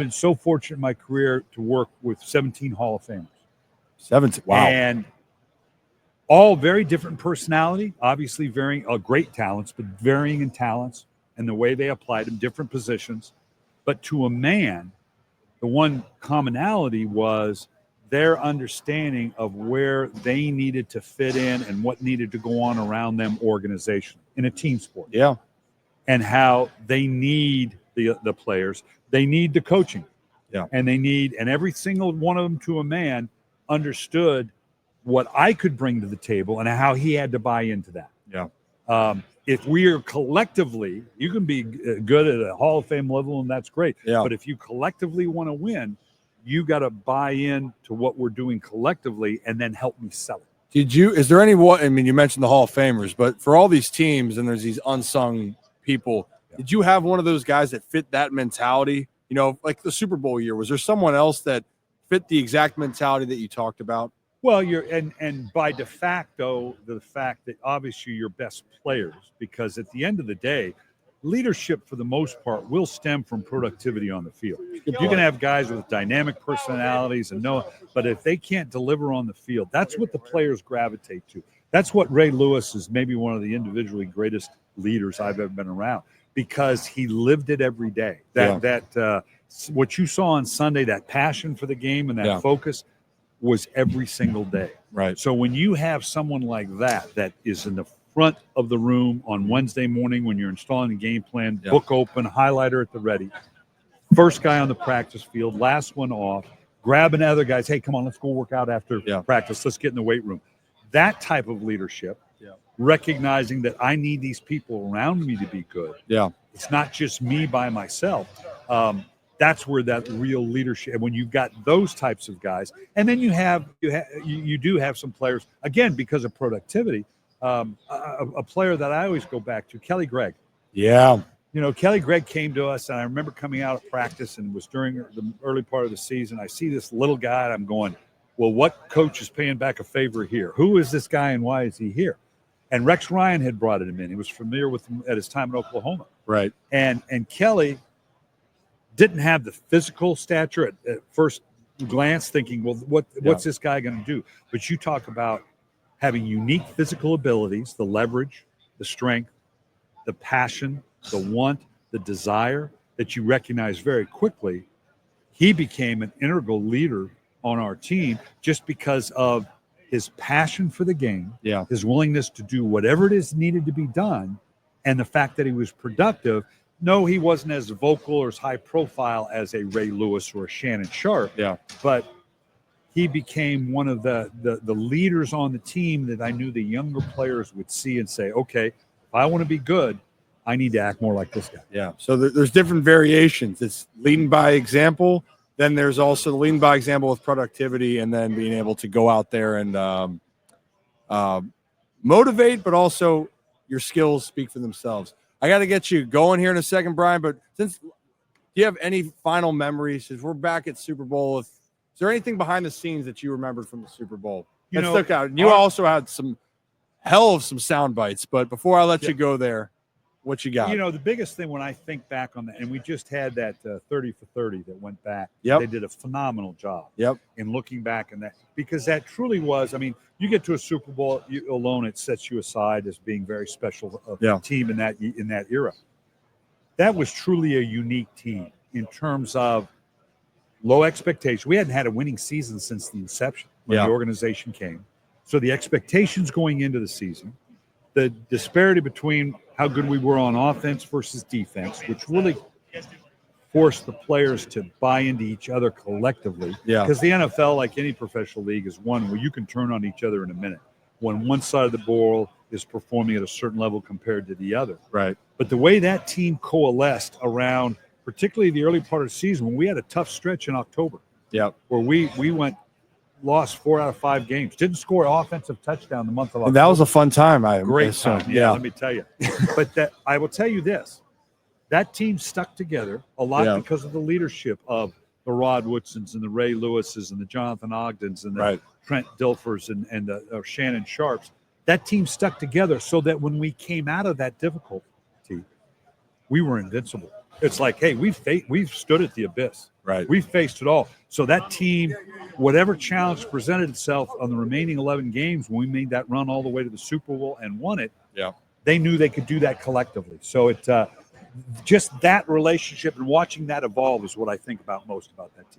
been so fortunate in my career to work with 17 Hall of Famers. 17, wow. And all very different personality, obviously varying, great talents, but varying in talents and the way they applied them, different positions. But to a man, the one commonality was their understanding of where they needed to fit in and what needed to go on around them organization in a team sport. Yeah. And how they need the players. They need the coaching. Yeah. And every single one of them to a man understood what I could bring to the table and how he had to buy into that. Yeah. If we are collectively, you can be good at a Hall of Fame level, and that's great. Yeah. But if you collectively want to win, you got to buy in to what we're doing collectively and then help me sell it. Is there anyone, I mean, you mentioned the Hall of Famers, but for all these teams and there's these unsung people, did you have one of those guys that fit that mentality? You know, like the Super Bowl year, was there someone else that fit the exact mentality that you talked about? Well, and by de facto, the fact that obviously you're best players, because at the end of the day, leadership for the most part will stem from productivity on the field. You can have guys with dynamic personalities but if they can't deliver on the field, that's what the players gravitate to. That's what Ray Lewis is, maybe one of the individually greatest leaders I've ever been around, because he lived it every day. What you saw on Sunday, that passion for the game and that focus, was every single day. Right. So when you have someone like that is in the front of the room on Wednesday morning when you're installing the game plan, book open, highlighter at the ready, first guy on the practice field, last one off, grabbing other guys, hey, come on, let's go work out after practice. Let's get in the weight room. That type of leadership, recognizing that I need these people around me to be good. Yeah. It's not just me by myself. That's where that real leadership, when you've got those types of guys, and then you do have some players, again, because of productivity, a player that I always go back to, Kelly Gregg. Yeah. You know, Kelly Gregg came to us, and I remember coming out of practice, and it was during the early part of the season. I see this little guy, and I'm going, well, what coach is paying back a favor here? Who is this guy, and why is he here? And Rex Ryan had brought him in. He was familiar with him at his time in Oklahoma. Right. And Kelly didn't have the physical stature at first glance, thinking, well, what's this guy going to do? But you talk about having unique physical abilities, the leverage, the strength, the passion, the want, the desire that you recognize very quickly. He became an integral leader on our team just because of his passion for the game, his willingness to do whatever it is needed to be done, and the fact that he was productive. No, he wasn't as vocal or as high profile as a Ray Lewis or a Shannon Sharp. Yeah. But he became one of the leaders on the team that I knew the younger players would see and say, okay, if I want to be good, I need to act more like this guy. Yeah. So there's different variations. It's leading by example. Then there's also leading by example with productivity, and then being able to go out there and motivate, but also your skills speak for themselves. I got to get you going here in a second, Brian, but do you have any final memories? Since we're back at Super Bowl, is there anything behind the scenes that you remembered from the Super Bowl that stuck out? You also had some sound bites, but before I let you go there, what you got? You know, the biggest thing when I think back on that, and we just had that 30 for 30 that went back. Yep. They did a phenomenal job. Yep. In looking back in that, because that truly was, I mean, you get to a Super Bowl alone, it sets you aside as being very special team in that era. That was truly a unique team in terms of low expectation. We hadn't had a winning season since the inception when the organization came. So the expectations going into the season, the disparity between how good we were on offense versus defense, which really forced the players to buy into each other collectively. Yeah. Because the NFL, like any professional league, is one where you can turn on each other in a minute when one side of the ball is performing at a certain level compared to the other. Right. But the way that team coalesced around, particularly the early part of the season, when we had a tough stretch in October, where we lost 4 out of 5 games, didn't score an offensive touchdown the month of October. And that was a fun time. Great time, let me tell you. But that I will tell you this, that team stuck together a lot because of the leadership of the Rod Woodsons and the Ray Lewises and the Jonathan Ogdens and the Trent Dilfers and the Shannon Sharps. That team stuck together so that when we came out of that difficulty, we were invincible. It's like, hey, we've stood at the abyss. Right. We faced it all. So that team, whatever challenge presented itself on the remaining 11 games, when we made that run all the way to the Super Bowl and won it, they knew they could do that collectively. So it just that relationship and watching that evolve is what I think about most about that team.